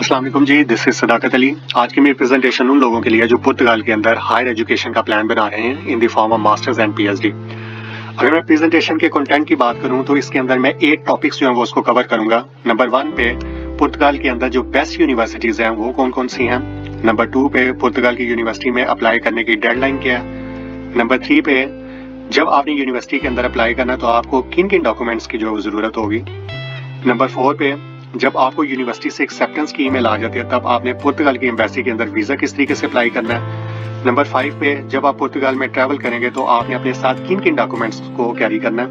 अस्सलाम वालेकुम जी, this is सदाकत अली। आज की मेरी प्रेजेंटेशन उन लोगों के लिए जो पुर्तगाल के अंदर हायर एजुकेशन का प्लान बना रहे हैं in the form of masters and PhD. अगर मैं प्रेजेंटेशन के कंटेंट की बात करूं तो इसके अंदर मैं 8 टॉपिक्स जो हैं वो उसको कवर करूंगा। नंबर 1 पे पुर्तगाल के अंदर जो बेस्ट यूनिवर्सिटीज़ हैं वो कौन कौन सी हैं। नंबर 2 पे पुर्तगाल की यूनिवर्सिटी में अप्लाई करने की डेडलाइन क्या है। नंबर 3 पे जब आपने यूनिवर्सिटी के अंदर अप्लाई करना तो आपको किन किन डॉक्यूमेंट्स की जो ज़रूरत होगी। नंबर 4 पे जब आपको यूनिवर्सिटी से एक्सेप्टेंस की ईमेल आ जाती है तब आपने पुर्तगाल की एम्बेसी के अंदर वीज़ा किस तरीके से अप्लाई करना है। नंबर 5 पे जब आप पुर्तगाल में ट्रैवल करेंगे तो आपने अपने साथ किन किन डॉक्यूमेंट्स को कैरी करना है।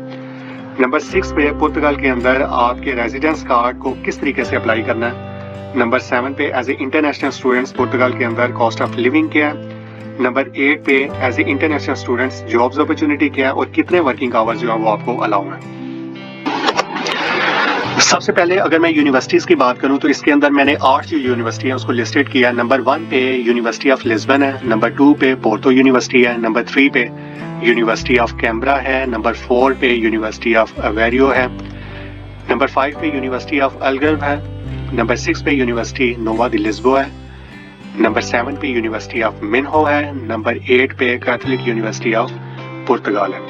नंबर 6 पे पुर्तगाल के अंदर आपके रेजिडेंस कार्ड को किस तरीके से अप्लाई करना है। नंबर 7 पे एज ए इंटरनेशनल स्टूडेंट्स पुर्तगाल के अंदर कॉस्ट ऑफ लिविंग क्या है। नंबर 8 पे as a international students jobs opportunity क्या है और कितने वर्किंग आवर्स जो है वो आपको अलाउ है। सबसे पहले अगर मैं यूनिवर्सिटीज़ की बात करूं तो इसके अंदर मैंने 8 जो यूनिवर्सिटी है उसको लिस्टेड किया है। नंबर 1 पे यूनिवर्सिटी ऑफ लिस्बन है, नंबर 2 पे पोर्तो यूनिवर्सिटी है, नंबर 3 पे यूनिवर्सिटी ऑफ कैम्ब्रा है, नंबर 4 पे यूनिवर्सिटी ऑफ अवेरियो है, नंबर 5 पे यूनिवर्सिटी ऑफ अलगर्व है, नंबर 6 पे यूनिवर्सिटी नोवा दी लिस्बो है, नंबर 7 पे यूनिवर्सिटी ऑफ मिन्हो है, नंबर 8 पे कैथोलिक यूनिवर्सिटी ऑफ पुर्तगाल है।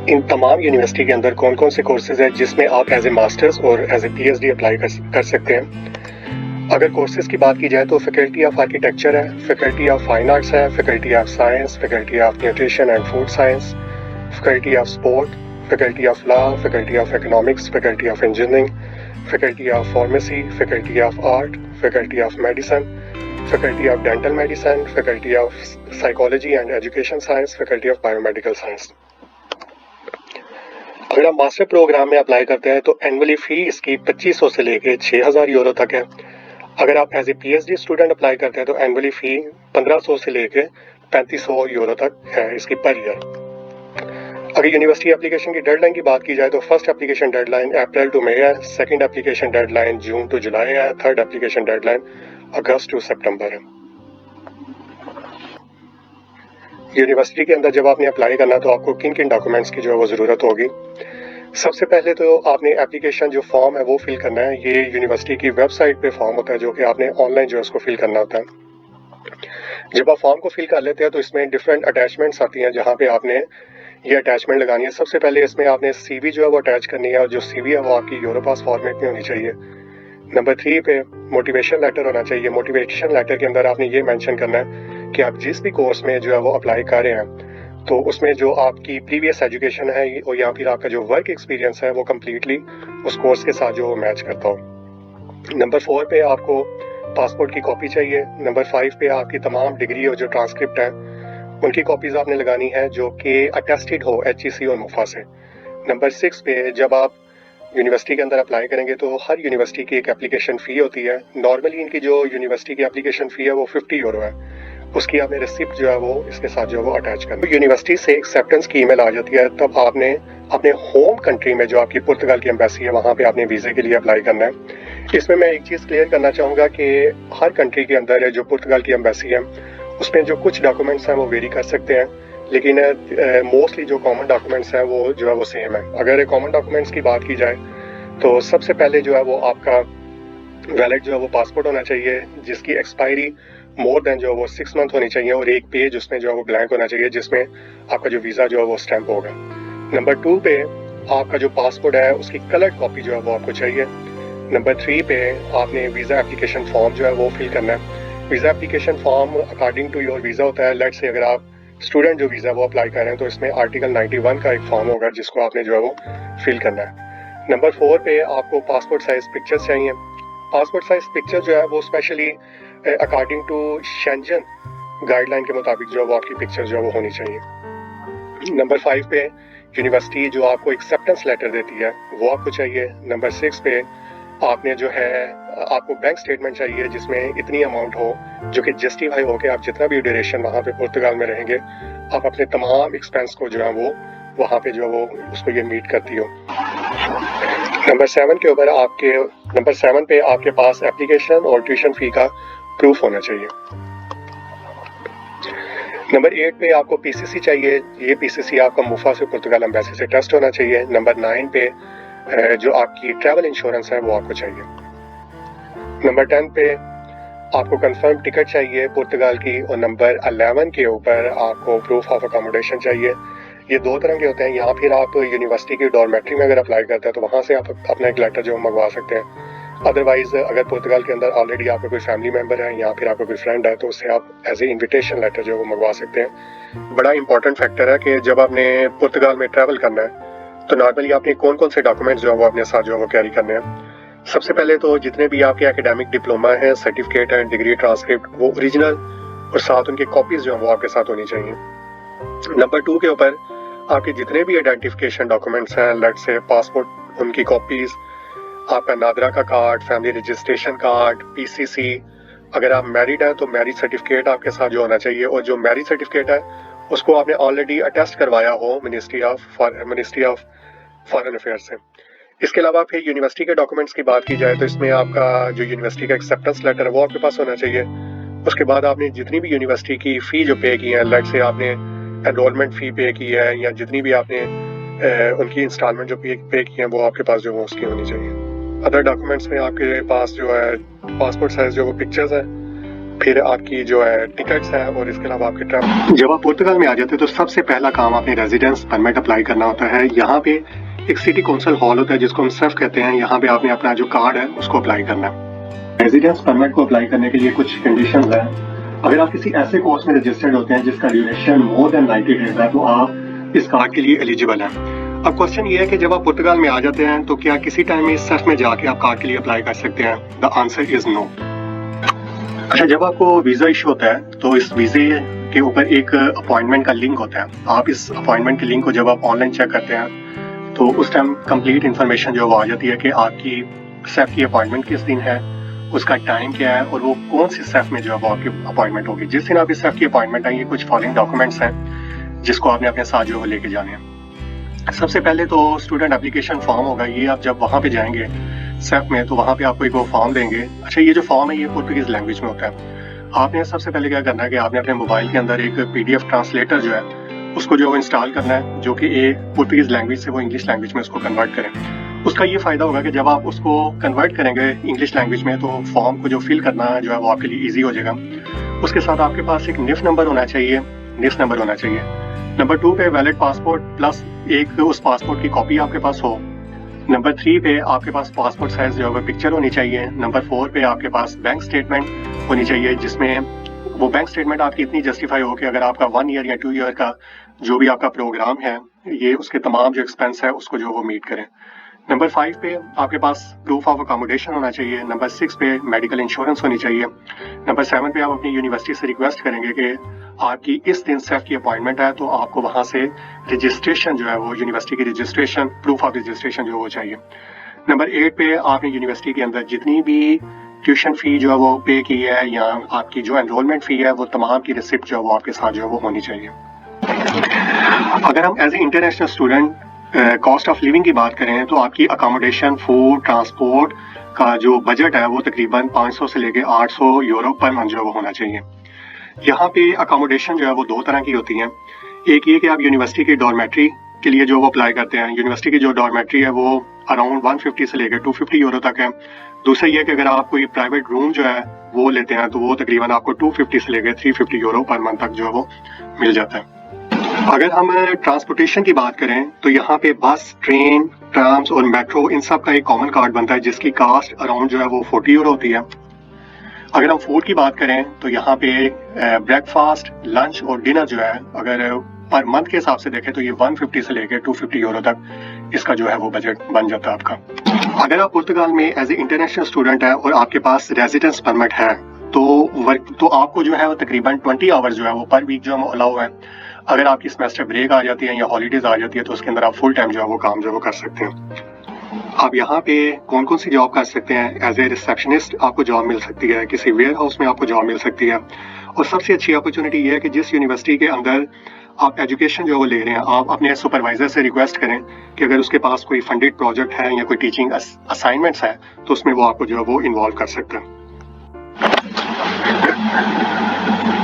इन तमाम यूनिवर्सिटी के अंदर कौन कौन से कोर्सेज हैं जिसमें आप एज ए मास्टर्स और एज ए पीएचडी अप्लाई कर सकते हैं। अगर कोर्सेज की बात की जाए तो फैकल्टी ऑफ आर्किटेक्चर है, फैकल्टी ऑफ फाइन आर्ट्स है, faculty of science, faculty of nutrition and food science, faculty of sport, faculty of law, faculty of economics, faculty of engineering, faculty of pharmacy, faculty of art, faculty of medicine, faculty of dental medicine, faculty of psychology and education science, faculty of biomedical science. अगर आप master programme में apply करते हैं तो annually फी इसकी 2500 से लेके 6000 euro तक है। अगर आप as a PhD student apply करते हैं तो एनुअली फी 1500 से लेके 3500 यूरो तक है इसकी पर ईयर। अगर यूनिवर्सिटी एप्लीकेशन की डेडलाइन की बात की जाए तो first application deadline April to May है, second application deadline June to July है, third application deadline August to September है। यूनिवर्सिटी के अंदर जब आपने अप्लाई करना तो आपको किन किन डॉक्यूमेंट्स की जो है वो ज़रूरत होगी। सबसे पहले तो आपने एप्लीकेशन जो फॉर्म है वो फिल करना है। ये यूनिवर्सिटी की वेबसाइट पे फॉर्म होता है जो कि आपने ऑनलाइन जो है उसको फिल करना होता है। जब आप फॉर्म को फिल कर लेते हैं तो इसमें डिफरेंट अटैचमेंट्स आती हैं जहाँ पे आपने ये अटैचमेंट लगानी है। सबसे पहले इसमें आपने सीवी जो है वो अटैच करनी है और जो सीवी है वो आपकी यूरोपास फॉर्मेट में होनी चाहिए। नंबर 3 पे मोटिवेशन लेटर होना चाहिए। मोटिवेशन लेटर के अंदर आपने ये मेंशन करना है कि आप जिस भी कोर्स में जो है वो अप्लाई कर रहे हैं तो उसमें जो आपकी प्रीवियस एजुकेशन है और या फिर आपका जो वर्क एक्सपीरियंस है वो कम्प्लीटली उस कोर्स के साथ जो मैच करता हो। नंबर 4 पे आपको पासपोर्ट की कॉपी चाहिए। नंबर 5 पे आपकी तमाम डिग्री और जो ट्रांसक्रिप्ट है उनकी कॉपीज़ आपने लगानी है जो कि अटेस्टेड हो HEC और मुफा से। नंबर 6 पे जब आप यूनिवर्सिटी के अंदर अप्लाई करेंगे तो हर यूनिवर्सिटी की एक एप्लीकेशन फ़ी होती है। नॉर्मली इनकी जो यूनिवर्सिटी की एप्लीकेशन फ़ी है वो 50 यूरो है। उसकी आपने रिसिप्ट जो है वो इसके साथ जो है वो अटैच करना है। यूनिवर्सिटी से एक्सेप्टेंस की ईमेल आ जाती है तब आपने अपने होम कंट्री में जो आपकी पुर्तगाल की एम्बेसी है वहाँ पे आपने वीज़े के लिए अप्लाई करना है। इसमें मैं एक चीज़ क्लियर करना चाहूँगा कि हर कंट्री के अंदर जो पुर्तगाल की एम्बेसी है उसमें जो कुछ डॉक्यूमेंट्स हैं वो वेरी कर सकते हैं, लेकिन मोस्टली जो कॉमन डॉक्यूमेंट्स हैं वो जो है वो सेम है। अगर कॉमन डॉक्यूमेंट्स की बात की जाए तो सबसे पहले जो है वो आपका वैलिड जो है वो पासपोर्ट होना चाहिए जिसकी एक्सपायरी मोर देन जो है वो 6 मंथ होनी चाहिए और एक पेज उसमें जो है वो ब्लैंक होना चाहिए जिसमें आपका जो वीज़ा जो है वो स्टैंप होगा। नंबर 2 पे आपका जो पासपोर्ट है उसकी कलर्ड कॉपी जो है वो आपको चाहिए। नंबर 3 पे आपने वीज़ा एप्लीकेशन फॉर्म जो है वो फिल करना है। Visa application form according to your visa होता है। लेट्स से अगर आप स्टूडेंट जो वीज़ा वो अप्लाई कर रहे हैं तो इसमें आर्टिकल 91 का एक फॉर्म होगा जिसको आपने जो है वो फिल करना है। नंबर 4 पे आपको पासपोर्ट साइज पिक्चर्स चाहिए। पासपोर्ट साइज पिक्चर जो है वो specially according to Schengen guideline के मुताबिक जो है वो आपकी पिक्चर जो है वो होनी चाहिए। नंबर 5 पे यूनिवर्सिटी जो आपको एक्सेप्टेंस लेटर देती है वो आपको चाहिए। नंबर 6 पे आपने जो है आपको बैंक स्टेटमेंट चाहिए जिसमें इतनी अमाउंट हो जो कि जस्टिफाई हो कि आप जितना भी ड्यूरेशन वहाँ पे पुर्तगाल में रहेंगे आप अपने तमाम एक्सपेंस को जो है वो वहाँ पे जो है वो उसको ये मीट करती हो। नंबर 7 पे आपके पास एप्लीकेशन और ट्यूशन फी का प्रूफ होना चाहिए। नंबर 8 पे आपको पीसीसी चाहिए। ये पीसीसी आपका मुफा से पुर्तगाल एम्बेसी से टेस्ट होना चाहिए। नंबर 9 पे जो आपकी ट्रैवल इंश्योरेंस है वो आपको चाहिए। नंबर 10 पे आपको कंफर्म टिकट चाहिए पुर्तगाल की, और नंबर 11 के ऊपर आपको प्रूफ ऑफ अकोमोडेशन चाहिए। ये दो तरह के होते हैं। यहाँ फिर आप यूनिवर्सिटी की डॉर्मेट्री में अगर अप्लाई करते हैं तो वहाँ से आप अपना एक लेटर जो मंगवा सकते हैं। अदरवाइज अगर पुर्तगाल के अंदर ऑलरेडी आपका कोई फैमिली मेम्बर है या फिर आपका कोई फ्रेंड है तो उससे आप एज ए इन्विटेशन लेटर जो वो मंगवा सकते हैं। बड़ा इंपॉर्टेंट फैक्टर है कि जब आपने पुर्तगाल में ट्रैवल करना है तो नॉर्मली आपने कौन कौन से डॉक्यूमेंट्स जो है वो अपने साथ जो है वो कैरी करने हैं। सबसे पहले तो जितने भी आपके एकेडमिक डिप्लोमा है, सर्टिफिकेट है, डिग्री, ट्रांसक्रिप्ट, वो ओरिजिनल और साथ उनकी कॉपीज जो है वो आपके साथ होनी चाहिए। नंबर 2 के ऊपर आपके जितने भी आइडेंटिफिकेशन डॉक्यूमेंट्स हैं, लेट से पासपोर्ट उनकी कॉपीज, आपका नादरा का card, family registration card, PCC, अगर आप मैरिड हैं तो मैरिज सर्टिफिकेट आपके साथ जो होना चाहिए, और जो मैरिज सर्टिफिकेट है उसको आपने ऑलरेडी अटेस्ट करवाया हो मिनिस्ट्री ऑफ फॉरेन अफेयर्स से। इसके अलावा फिर यूनिवर्सिटी के डॉक्यूमेंट्स की बात की जाए तो इसमें आपका जो यूनिवर्सिटी का एक्सेप्टेंस लेटर है वो आपके पास होना चाहिए। उसके बाद आपने जितनी भी यूनिवर्सिटी की फ़ी जो पे की है, लेट से आपने एनरोलमेंट फ़ी पे की है या जितनी भी आपने उनकी इंस्टॉलमेंट जो पे की है वो आपके पास जो है उसकी होनी चाहिए। अदर डॉक्यूमेंट्स में आपके पास जो है पासपोर्ट साइज जो वो पिक्चर्स हैं, फिर आपकी जो है टिकट्स हैं, और इसके अलावा आपके ट्रैवल। जब आप पुर्तगाल में आ जाते हैं तो सबसे पहला काम आपने रेजिडेंस परमिट अप्लाई करना होता है। यहाँ पे एक सिटी काउंसिल हॉल होता है जिसको हम सर्फ कहते हैं। यहाँ पे आपने अपना जो कार्ड है उसको अप्लाई करना है। रेजिडेंस परमिट को अप्लाई करने के लिए कुछ कंडीशंस हैं। अगर आप किसी ऐसे कोर्स में रजिस्टर्ड होते हैं जिसका ड्यूरेशन मोर देन 90 डेज है तो आप इस कार्ड के लिए एलिजिबल हैं। अब क्वेश्चन ये है कि जब आप पुर्तगाल में आ जाते हैं तो क्या किसी टाइम इस सर्फ में जाके आप कार्ड के लिए अप्लाई कर सकते हैं? The answer is no. अच्छा, जब आपको वीज़ा इशू होता है तो इस वीज़े के ऊपर एक अपॉइंटमेंट का लिंक होता है। आप इस अपॉइंटमेंट के लिंक को जब आप ऑनलाइन चेक करते हैं तो उस टाइम कंप्लीट इन्फॉर्मेशन जो वो आ जाती है कि आपकी सेफ की अपॉइंटमेंट किस दिन है, उसका टाइम क्या है और वो कौन सी सेफ में जो है वो आपकी अपॉइंटमेंट होगी। जिस दिन आपकी सेफ की अपॉइंटमेंट है, ये कुछ फॉलोइंग डॉक्यूमेंट्स हैं जिसको आपने अपने साथ जो है लेके जाने हैं। सबसे पहले तो स्टूडेंट एप्लीकेशन फॉर्म होगा। ये आप जब वहाँ पे जाएंगे सेफ में तो वहाँ पे आपको एक वो फॉर्म देंगे। अच्छा, ये जो फॉर्म है ये पुर्तगीज लैंग्वेज में होता है। आपने सबसे पहले क्या करना है कि आपने अपने मोबाइल के अंदर एक PDF ट्रांसलेटर जो है उसको जो इंस्टॉल करना है, जो कि एक पुर्तगीज लैंग्वेज से वो इंग्लिश लैंग्वेज में उसको कन्वर्ट करें। उसका ये फायदा होगा कि जब आप उसको कन्वर्ट करेंगे इंग्लिश लैंग्वेज में तो फॉर्म को जो फिल करना जो है वो आपके लिए ईजी हो जाएगा। उसके साथ आपके पास एक NIF नंबर होना चाहिए, NIF नंबर होना चाहिए। नंबर 2 पे वैलिड पासपोर्ट प्लस एक उस पासपोर्ट की कॉपी आपके पास हो। नंबर 3 पे आपके पास पासपोर्ट साइज जो है पिक्चर होनी चाहिए। नंबर 4 पे आपके पास बैंक स्टेटमेंट होनी चाहिए जिसमें वो बैंक स्टेटमेंट आपकी इतनी जस्टिफाई हो कि अगर आपका 1 ईयर या 2 ईयर का जो भी आपका प्रोग्राम है ये उसके तमाम जो एक्सपेंस है उसको जो वो मीट करें। नंबर 5 पे आपके पास प्रूफ ऑफ अकोमोडेशन होना चाहिए। नंबर 6 पे मेडिकल इंश्योरेंस होनी चाहिए। नंबर 7 पे आप अपनी यूनिवर्सिटी से रिक्वेस्ट करेंगे कि आपकी इस दिन सेफ की अपॉइंटमेंट है तो आपको वहाँ से रजिस्ट्रेशन जो है वो यूनिवर्सिटी की रजिस्ट्रेशन, प्रूफ ऑफ रजिस्ट्रेशन जो वो चाहिए। नंबर 8 पे आपने यूनिवर्सिटी के अंदर जितनी भी ट्यूशन फी जो है वो पे की है या आपकी जो एनरोलमेंट फी है वो तमाम की रिसिप्ट जो है वो आपके साथ जो है वो होनी चाहिए। अगर हम as a international student cost of living की बात करें तो आपकी अकोमोडेशन, फूड, ट्रांसपोर्ट का जो बजट है वो तकरीबन 500 से लेके 800 यूरो पर मंथ जो है वो होना चाहिए। यहाँ पे अकोमोडेशन जो है वो दो तरह की होती हैं। एक ये कि आप यूनिवर्सिटी की डॉर्मेट्री के लिए जो वो अप्लाई करते हैं, यूनिवर्सिटी की जो डॉर्मेट्री है वो अराउंड 150 से लेकर 250 यूरो तक है। दूसरा ये कि अगर आप कोई प्राइवेट रूम जो है वो लेते हैं तो वो तकरीबन आपको 250 से लेकर 350 यूरो पर मंथ तक जो है वो मिल जाता है। अगर हम ट्रांसपोर्टेशन की बात करें तो यहाँ पे बस, ट्रेन, ट्राम्स और मेट्रो इन सब का एक कॉमन कार्ड बनता है जिसकी कास्ट अराउंड जो है वो 40 यूरो होती है। अगर हम फूड की बात करें तो यहाँ पे ब्रेकफास्ट, लंच और डिनर जो है अगर पर मंथ के हिसाब से देखें तो ये 150 से लेकर 250 यूरो तक इसका जो है वो बजट बन जाता है आपका। अगर आप पुर्तगाल में एज ए इंटरनेशनल स्टूडेंट है और आपके पास रेजिडेंस परमिट है तो आपको जो है वो तकरीबन 20 आवर्स जो है वो पर वीक जो है अलाउ है। अगर आपकी सेमेस्टर ब्रेक आ जाती है या हॉलीडेज आ जाती है तो उसके अंदर आप फुल टाइम जो है वो काम जो है वो कर सकते हैं। आप यहाँ पे कौन कौन सी जॉब कर सकते हैं? एज ए रिसेप्शनिस्ट आपको जॉब मिल सकती है, किसी वेयर हाउस में आपको जॉब मिल सकती है, और सबसे अच्छी अपॉर्चुनिटी ये है कि जिस यूनिवर्सिटी के अंदर आप एजुकेशन जो वो ले रहे हैं आप अपने सुपरवाइजर से रिक्वेस्ट करें कि अगर उसके पास कोई फंडेड प्रोजेक्ट है या कोई टीचिंग असाइनमेंट्स है तो उसमें वो आपको जो है वो इन्वॉल्व कर सकते हैं।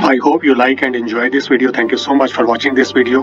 I hope you like and enjoy this video. Thank you so much for watching this video.